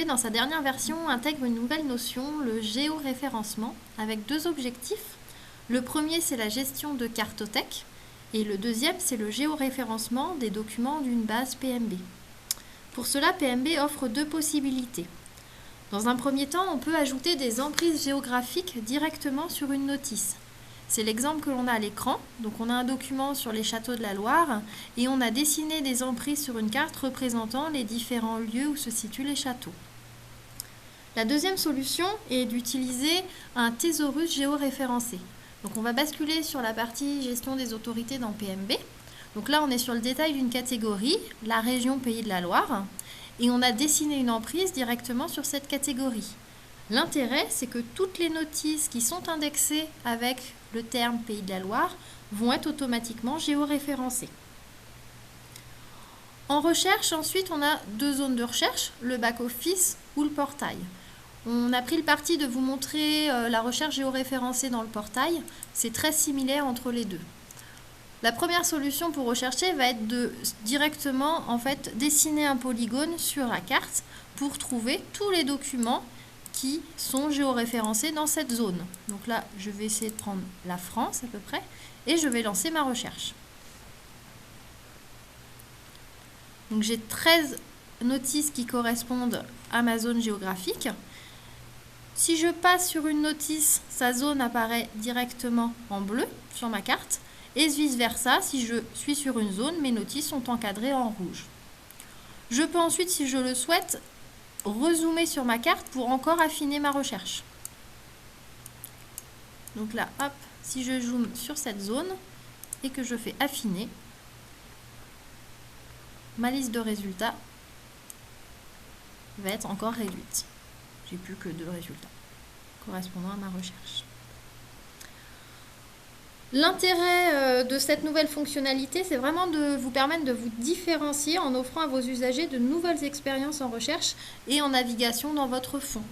PMB, dans sa dernière version, intègre une nouvelle notion, le géoréférencement, avec deux objectifs. Le premier, c'est la gestion de cartothèques, et le deuxième, c'est le géoréférencement des documents d'une base PMB. Pour cela, PMB offre deux possibilités. Dans un premier temps, on peut ajouter des emprises géographiques directement sur une notice. C'est l'exemple que l'on a à l'écran. Donc on a un document sur les châteaux de la Loire et on a dessiné des emprises sur une carte représentant les différents lieux où se situent les châteaux. La deuxième solution est d'utiliser un thésaurus géoréférencé. Donc on va basculer sur la partie gestion des autorités dans PMB. Donc là on est sur le détail d'une catégorie, la région Pays de la Loire, et on a dessiné une emprise directement sur cette catégorie. L'intérêt, c'est que toutes les notices qui sont indexées avec le terme Pays de la Loire vont être automatiquement géoréférencées. En recherche, ensuite, on a deux zones de recherche, le back-office ou le portail. On a pris le parti de vous montrer la recherche géoréférencée dans le portail. C'est très similaire entre les deux. La première solution pour rechercher va être de directement dessiner un polygone sur la carte pour trouver tous les documents qui sont géoréférencés dans cette zone. Donc là, je vais essayer de prendre la France à peu près et je vais lancer ma recherche. Donc j'ai 13 notices qui correspondent à ma zone géographique. Si je passe sur une notice, sa zone apparaît directement en bleu sur ma carte et vice versa, si je suis sur une zone, mes notices sont encadrées en rouge. Je peux ensuite, si je le souhaite, rezoomer sur ma carte pour encore affiner ma recherche. Donc là, hop, si je zoome sur cette zone et que je fais affiner, ma liste de résultats va être encore réduite. J'ai plus que 2 résultats correspondant à ma recherche. L'intérêt de cette nouvelle fonctionnalité, c'est vraiment de vous permettre de vous différencier en offrant à vos usagers de nouvelles expériences en recherche et en navigation dans votre fond.